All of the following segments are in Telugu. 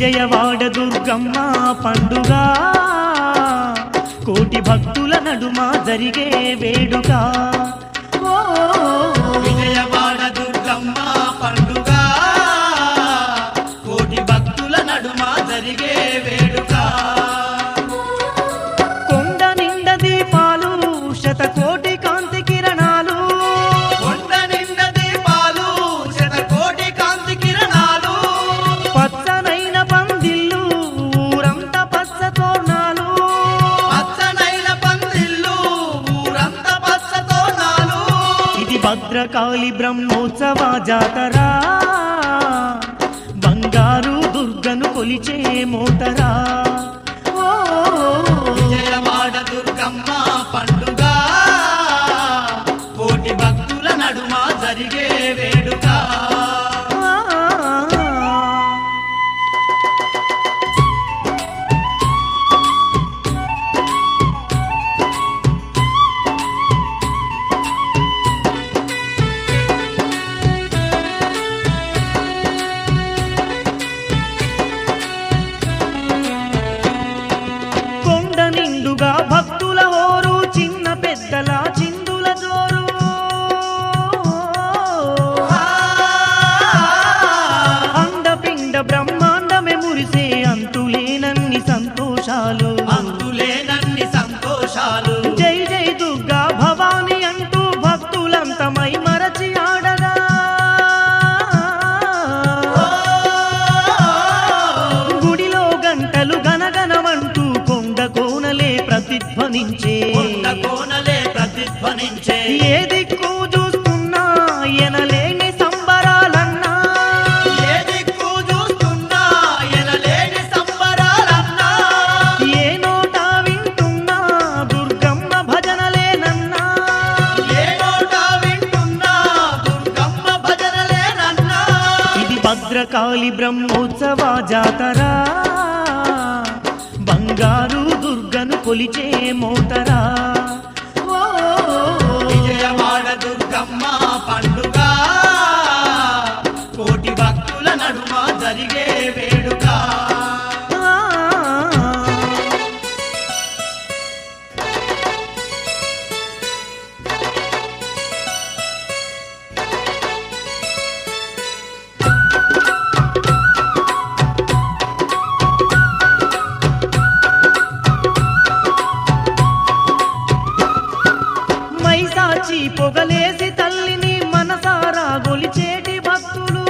విజయవాడ దుర్గమ్మ పండుగ కోటి భక్తుల నడుమ జరిగే వేడుక ఓ విజయవాడ దుర్గమ్మ పండుగ కోటి భక్తుల నడుమ జరిగే వేడుక కొండ నిండ దీపాలు శతకోటి కాంతి కిరణాలు కొండ నిండ దీపాలు శతకోటి కాంతి కిరణాలు పచ్చనైన పందిళ్ళు ఊరంతా పచ్చ తోరణాలు పచ్చనైన పందిళ్ళు ఊరంతా పచ్చ తోరణాలు ఇది భద్రకాళి బ్రహ్మోత్సవ జాతర బంగారు దుర్గను కొలిచే మోతరా ఓ విజయవాడ దుర్గమ్మ పండుగ కోటి భక్తుల నడుమ జరిగే వేడుక కొండ నిండుగా భక్తుల ఓరు చిన్న పెద్దల చిందుల జోరు అండపిండ బ్రహ్మాండమే మురిసే అంతులేనన్ని సంతోషాలు అంతులేనన్ని సంతోషాలు జై జై దుర్గా భవాని అంటూ భక్తులంతమై మరచి ఆడగా గుడిలో గంటలు గనగనమంటూ కొండ కోనలే ప్రతిధ్వనించే కొండ కోనలే ప్రతిధ్వనించే ఏ దిక్కు చూస్తున్నా ఎనలేని సంబరాలన్నా ఏ దిక్కు చూస్తున్నా ఎనలేని సంబరాలన్నా ఏ నోట వింటున్నా దుర్గమ్మ భజనలేనన్నా ఏ నోట వింటున్నా దుర్గమ్మ భజనలేనన్నా ఇది భద్రకాళి బ్రహ్మోత్సవ జాతర బంగారు దుర్గను కొలిచే మోతరా ఓ విజయవాడ దుర్గమ్మ పండుగ కోటి భక్తుల నడుమ జరిగే వేడుక మైసాచి పొగలేసి తల్లిని మనసారా గొలిచేటి భక్తులు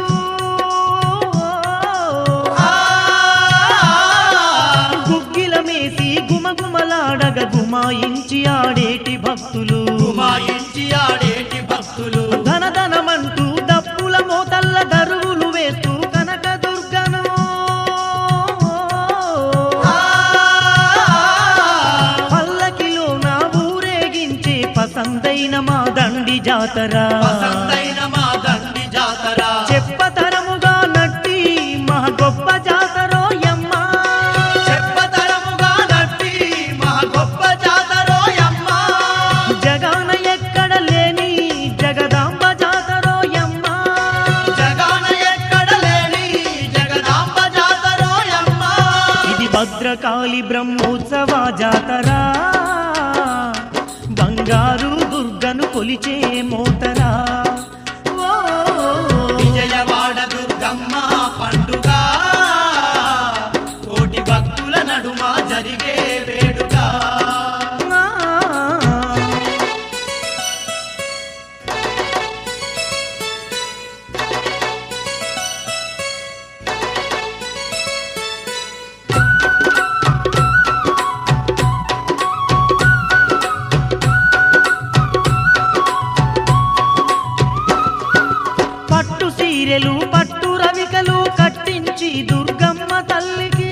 గుగ్గిల మేసి గుమగుమలాడగ గుమాయించి ఆడేటి భక్తులు గుమాయించి ఆడేటి భక్తులు ధనధనమంటూ దప్పుల మోతల్ల దరువులు వేస్తూ కనక దుర్గను పల్లకిలో నా ఊరేగించే పసందైన మా దండి జాతర పసందైన మా దండి జాతర చెప్పతరముగా నట్టి మా గొప్ప జాతరోయమ్మ చెప్పతరముగా నట్టి మా గొప్ప జాతరోయమ్మ జగాన ఎక్కడ లేని జగదాంబ జాతరోయమ్మ జగాన ఎక్కడ లేని జగదాంబ జాతరోయమ్మ ఇది భద్రకాళి బ్రహ్మోత్సవ జాతర బంగారు దుర్గను కొలిచే మోతరా ఓ విజయవాడ దుర్గమ్మ పండుగ కోటి భక్తుల నడుమ జరిగే వేడుక పట్టు సీరెలు పట్టు రవికలు కట్టించి దుర్గమ్మ తల్లికి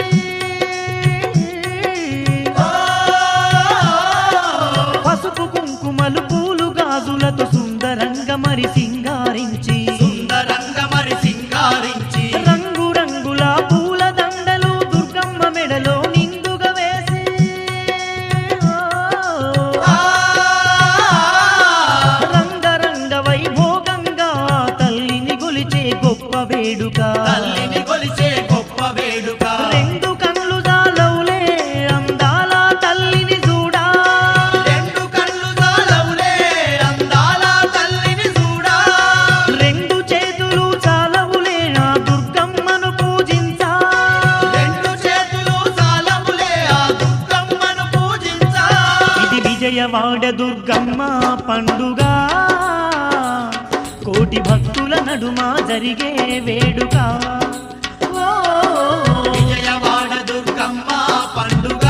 పసుపు కుంకుమలు పూలు గాజులతో సుందరంగా మరి సింగారించి సుందరంగా మరి సింగారించి రంగు రంగుల పూల దండలు దుర్గమ్మ మెడలో నిండుగా వేసి రంగరంగ వైభోగంగా తల్లిని గొలిచే గొప్ప వేడుక తల్లిని కొలిచే గొప్ప వేడుక విజయవాడ దుర్గమ్మ పండుగ కోటి భక్తుల నడుమ జరిగే వేడుక ఓ విజయవాడ దుర్గమ్మ పండుగ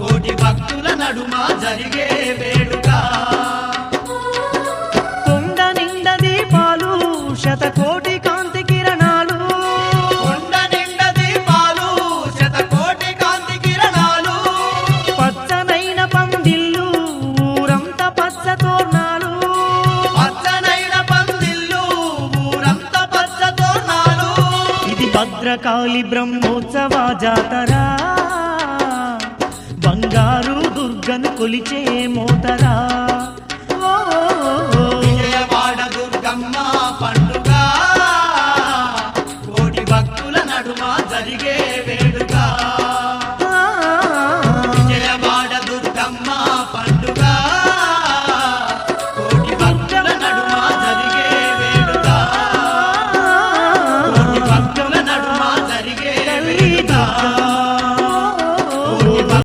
కోటి భక్తుల నడుమ జరిగే వేడుక కొండ నిండ దీపాలు శతకోటి కాంతి కిరణాలు కొండ నిండ దీపాలు శతకోటి కాంతి కిరణాలు పచ్చనైన పందిళ్ళు ఊరంతా పచ్చ తోరణాలు పచ్చనైన పందిళ్ళు ఊరంతా పచ్చ తోరణాలు ఇది భద్రకాళి బ్రహ్మోత్సవ జాతర బంగారు దుర్గను కొలిచే మోతరా